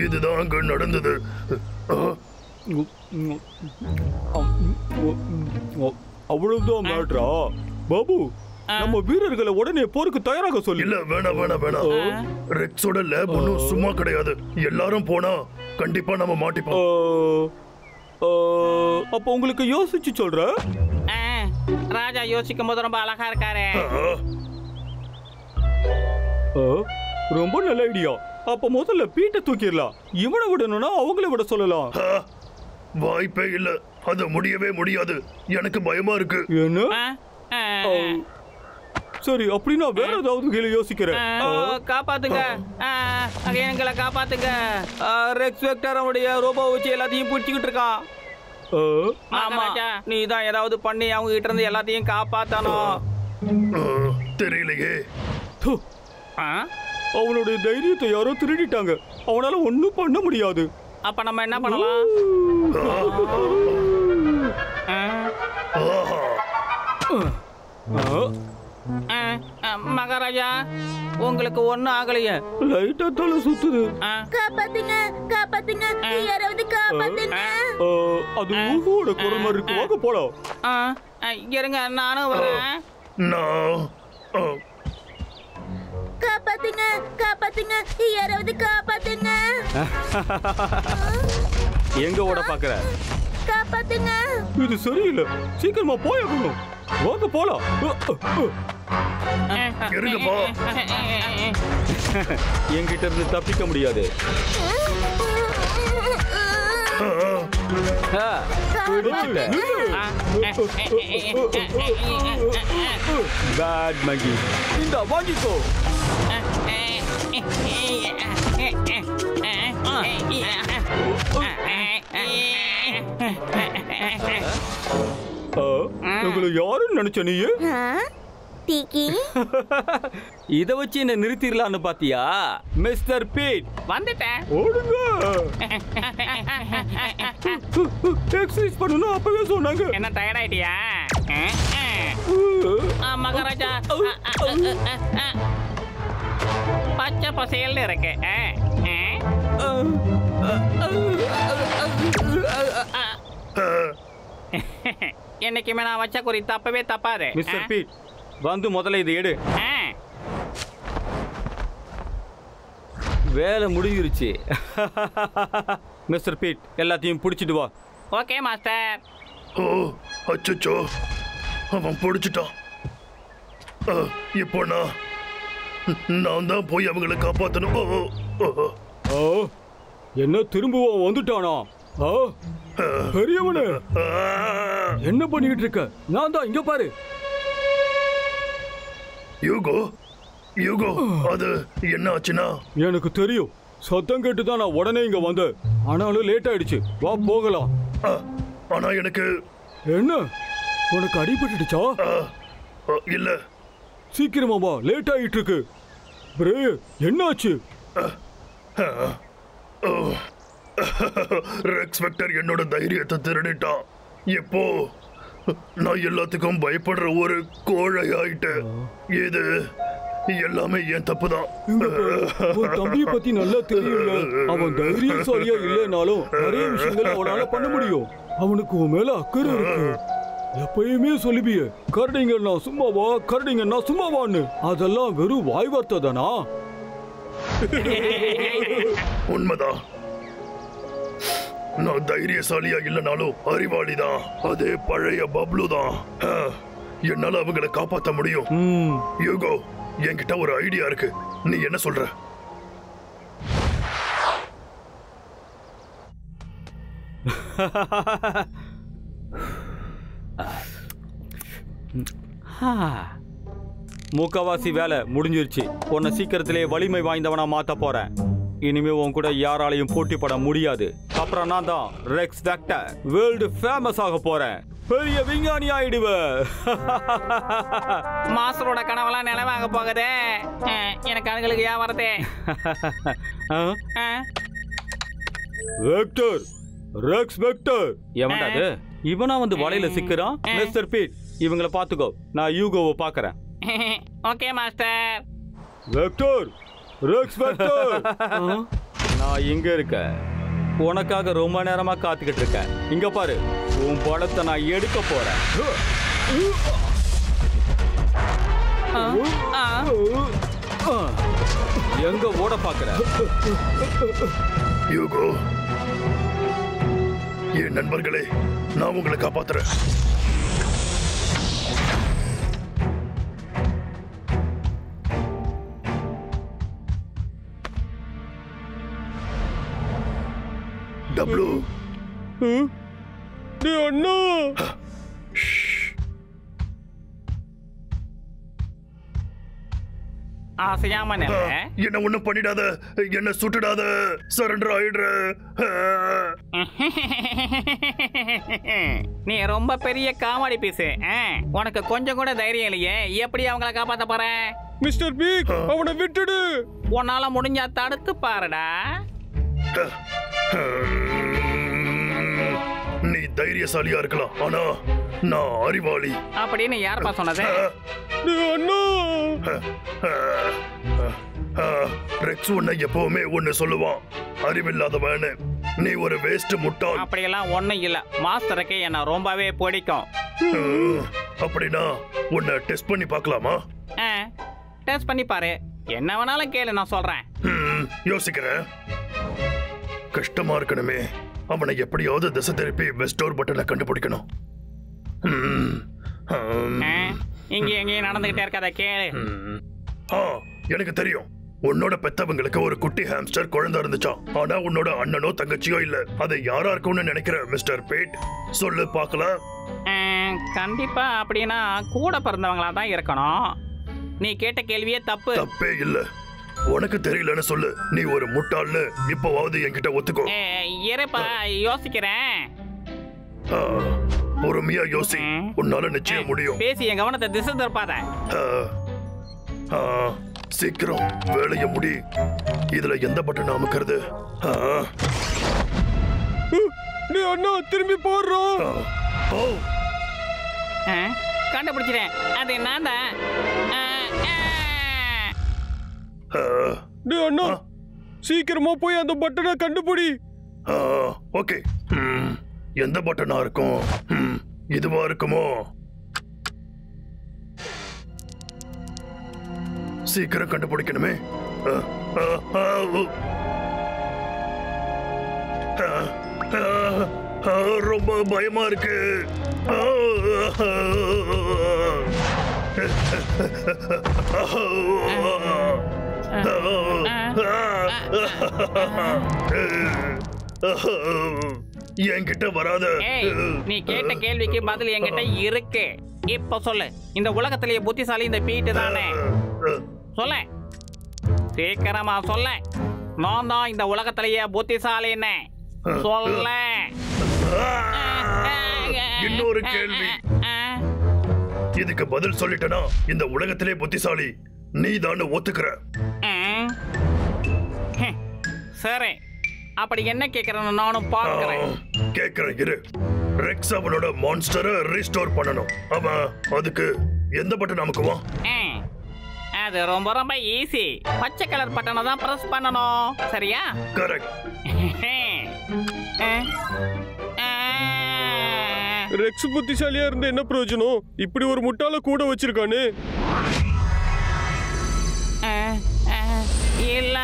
இதுதான் அங்க நடந்தது. அவ்வளவுதான் மேட்ரா? பாபு, நம்ம வீரர்களை உடனே போருக்கு தயாராக சொல்லி. இல்ல, வேணாம் வேணாம் வேணாம். ரெக்ஸோட லேப் ஒன்னும் சும்மா கிடையாது. எல்லாரும் போனா கண்டிப்பா நம்ம மாட்டிப்போம். அப்ப உங்களுக்கு யோசிச்சு சொல்ற. ராஜா யோசிக்கும் போது ரொம்ப அழகா இருக்காரு. ரொம்ப நல்ல ஐடியா. அப்ப முதல்ல பீட்டை தூக்கிடலாம். இவனை விடணும்னா அவங்கள விட சொல்லலாம். வாய்ப்பே இல்ல, அது முடியவே முடியாது. எனக்கு பயமா இருக்கு. என்ன? சரி, அப்படின்னா வேற ஏதாவது கேள்வி யோசிக்கிறேன். காப்பாத்துங்க, எங்களை காப்பாத்துங்க. ரெக்ஸ் வெக்டர் அவனுடைய ரோபோ வச்சு எல்லாத்தையும் பிடிச்சிக்கிட்டு இருக்கான். ஆமா, நீ தான் ஏதாவது பண்ணி அவங்க கிட்ட இருந்து எல்லாத்தையும் காப்பாத்தணும். தெரியலையே. அவனுடைய தைரியத்தை யாரோ திருடிட்டாங்க. அவனால ஒண்ணும் பண்ண முடியாது. அப்ப நம்ம என்ன பண்ணலாம்? மகாராஜா, உங்களுக்கு ஒண்ணும் ஆகலையே. லைட்டா தலை சுத்துது. காப்பாத்துங்க, காப்பாத்துங்க, யாராவது காப்பாத்துங்க. அது ஊகோட குரல் மாதிரி இருக்கு. வாங்க போலாம். இருங்க, நானும் வரேன். காப்பாத்துங்க, காப்பாத்துங்க, யாராவது காப்பாத்துங்க. எங்க ஓட பாக்குற? காப்பாத்துங்க. இது சரியில்லை. சீக்கிரமா போயாகணும். வாங்க போலாம். என்கிட்ட இருந்து தப்பிக்க முடியாது. பேட் மங்கி, இந்த வாங்கிக்கோ. உங்களை யாருன்னு நினைச்ச நீ? இத வச்சு என்ன நிறுத்திடலான்னு பாத்தியா? மிஸ்டர் பீட், வந்துட்டேன். ஓடுங்க. எக்ஸசைஸ் பண்ணனும் அப்பவே சொன்னாங்க. என்ன டயர்ட் ஆயிட்டியா? மகாராஜா, பச்சை பசேல்னு இருக்கு. என்னைக்குமே நான் வச்ச குறி தப்பவே தப்பாது. மிஸ்டர் பீட், வந்து முதல்ல இதை எடு. வேலை முடிஞ்சிருச்சு. மிஸ்டர் பீட், எல்லாத்தையும் பிடிச்சிட்டு வா. Okay master. அச்சச்சோ, அவன் பிடிச்சிட்டான். இப்போ நான் தான் போய் அவங்களை காப்பாத்தணும். என்ன திரும்பவும் வந்துட்டானா? பெரியவனே, என்ன பண்ணிட்டு இருக்க? நான் தான் இங்க பாரு. யூகோ, யூகோ, அது என்ன ஆச்சுன்னா? எனக்கு தெரியும். சத்தம் கேட்டு தான் நான் உடனே இங்க வந்தேன். ஆனாலும் லேட் ஆயிடுச்சு. வா போகலாம். ஆனா எனக்கு என்ன, உனக்கு அடிபட்டுடுச்சா? இல்ல. சீக்கிரமா வா, லேட் ஆயிட்டு இருக்கு. பிரே, என்னாச்சு? ரெக்ஸ் வெக்டர் என்னோட தைரியத்தை திருடிட்டான். இப்போ நான் எல்லாத்துக்கும் பயப்படுற ஒரு கோழை ஆயிட்டேன். இது எல்லாமே என் தப்பு தான். தம்பியை பத்தி நல்லா தெரியல. அவன் தைரியசாலியா இல்லைனாலும் நிறைய விஷயங்கள் அவனால பண்ண முடியும். அவனுக்கு உன் மேல அக்கறை இருக்கு. எப்பயுமே சொல்லுவிய, கரடிங்கன்னா சும்மாவா, கரடிங்கன்னா சும்மாவான்னு. அதெல்லாம் வெறும் வாய் வார்த்தை தானா? உண்மைதான். நான் தைரியசாலியா இல்லைனாலும் அறிவாளிதான். அதே பழைய பப்ளு தான். என்னால அவங்களை காப்பாற்ற முடியும். யூகோ, என்கிட்ட ஒரு ஐடியா இருக்கு. நீ என்ன சொல்ற? முக்காவாசி வேலை முடிஞ்சிருச்சு. உன்னை சீக்கிரத்திலே வலிமை வாய்ந்தவனா மாத்த போறேன். இனிமே உன் கூட யாராலையும் போட்டி போட முடியாது. அப்புறம் நான் தான் ரெக்ஸ் வெக்டர், வேர்ல்டு ஃபேமஸ் ஆக போறேன். பெரிய விஞ்ஞானி ஆயிடுவ. மாஸ்டரோட கனவெல்லாம் நினைவாக போகுதே. எனக்கு அதுங்களுக்கு ஏன் வரதே? Vector, Rex vector. எவன்டா அது? இவனா வந்து வலையில சிக்கிறான். மிஸ்டர் பீட், இவங்களை பாத்துக்கோ. நான் யூகோவை பாக்குறேன். Okay master. Vector, Rex factor. நான் இங்க இருக்கேன். உனக்காக ரொம்ப நேரமா காத்துக்கிட்டு இருக்கேன். இங்க பாரு, உன் படத்தை நான் எடுக்க போறேன். எங்க ஓட பாக்குற? யூகோ, என் நண்பர்களே, நான் உங்களை காப்பாத்துறேன். டப்ளு, அண்ணா ஆசையாம என்ன ஒண்ணும் பண்ணிடாத, என்ன சுட்டுடாத, சரண்டர் ஆயிடுற. நீ ரொம்ப பெரிய காமெடி பீஸ். உனக்கு கொஞ்சம் கூட தைரியம் இல்லையே. எப்படி அவங்கள காப்பாத்த போற? மிஸ்டர் பிக், அவனை விட்டுடு. உன்னால முடிஞ்சா தடுத்து பாருடா. நீ தைரியசாலியா இருக்கலாம், ஆனா நான் அறிவாளி அப்படின்னு யாருப்பா சொன்னது? ரெக்ஸ் உன்னை எப்பவுமே ஒன்னு சொல்லுவான், அறிவில்லாதவன்னு. நீ ஒரு வேஸ்ட் முட்டாள். அப்படியெல்லாம் ஒண்ணும் இல்ல. மாஸ்டருக்கு என்ன ரொம்பவே பிடிக்கும். அப்படின்னா உன்னை டெஸ்ட் பண்ணி பார்க்கலாமா? டெஸ்ட் பண்ணி பாரு. என்ன வேணாலும் கேளு, நான் சொல்றேன். யோசிக்கிறேன். கஷ்டமா இருக்கணுமே. அவனை எப்படியாவது திசை திருப்பி வெஸ்டோர் பட்டனை கண்டுபிடிக்கணும். இங்க எங்கேயும் நடந்துகிட்டே இருக்காத, கேளு. எனக்கு தெரியும். உன்னோட பெத்தவங்களுக்கு ஒரு குட்டி ஹாம்ஸ்டர் குழந்தை இருந்துச்சாம். ஆனா உன்னோட அண்ணனோ தங்கச்சியோ இல்ல. அதை யாரா இருக்கும்னு நினைக்கிற மிஸ்டர் பேட்? சொல்லு பார்க்கலாம். கண்டிப்பா அப்படின்னா கூட பிறந்தவங்களா தான் இருக்கணும். நீ கேட்ட கேள்வியே தப்பு. தப்பே இல்ல. உனக்கு தெரியலன்னு சொல்லு. நீ ஒரு முட்டாள்னு இப்பவாவது என்கிட்ட ஒத்துக்கோ. இருப்பா, யோசிக்கிறேன். பொறுமையா யோசி. உன்னால நிச்சயம் முடியும். பேசி என் கவனத்தை திசை திருப்பாத. சீக்கிரம் வேலைய முடி. இதுல எந்த பட்டன் அமுக்கிறது? அண்ணா திரும்பி போடுறோம். கண்டுபிடிச்சிட்டேன். அது நான் தான். அண்ணா சீக்கிரமா போய் அந்த பட்டனை கண்டுபிடி. ஓகே. எந்த பட்டனா இருக்கும்? இதுவா இருக்குமோ? சீக்கிரம் கண்டுபிடிக்கணுமே. ரொம்ப பயமா இருக்கு. என்கிட்ட வராத. நீ கேட்ட கேள்விக்கு பதில் என்கிட்ட இருக்கு. இப்ப சொல்லு, இந்த உலகத்திலேயே புத்திசாலி இந்த பீட்டு தானே? சொல்ல, சீக்கிரமா சொல்ல. நான் தான் இந்த உலகத்திலேயே புத்திசாலின்னு சொல்ல. இன்னொரு கேள்வி. இதுக்கு பதில் சொல்லிட்டனா இந்த உலகத்திலே புத்திசாலி நீ தான் ஒத்துக்கிற. சரி, அப்படி என்ன கேக்குறேன்னு நானும் பார்க்கிறேன். கேக்குறேன் இரு. ரெக்ஸ் அவனோட மான்ஸ்டரை ரீஸ்டோர் பண்ணணும். அவன் அதுக்கு எந்த பட்டன் அமுக்குவான்? அது ரொம்ப ரொம்ப ஈஸி. பச்சை கலர் பட்டனை தான் பிரஸ் பண்ணணும். சரியா? கரெக்ட். ரெக்ஸ் புத்திசாலியா இருந்த என்ன பிரயோஜனம்? இப்படி ஒரு முட்டாள கூட வச்சிருக்கானே. இல்ல,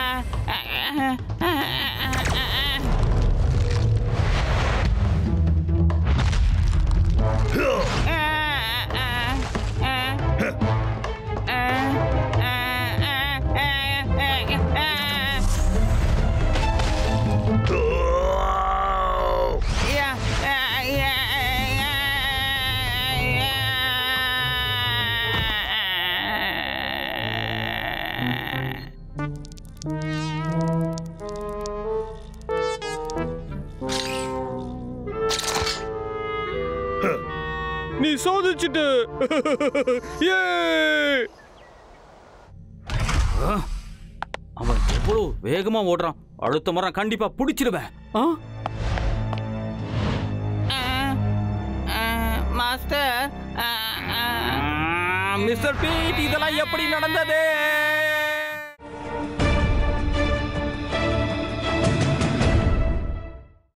நீ சாதிச்சிட்ட. அவன் எவ்வளவு வேகமா ஓடுறான். அடுத்த முறை கண்டிப்பா பிடிச்சிருவேன். மாஸ்டர், மிஸ்டர் பீட், இதெல்லாம் எப்படி நடந்தது?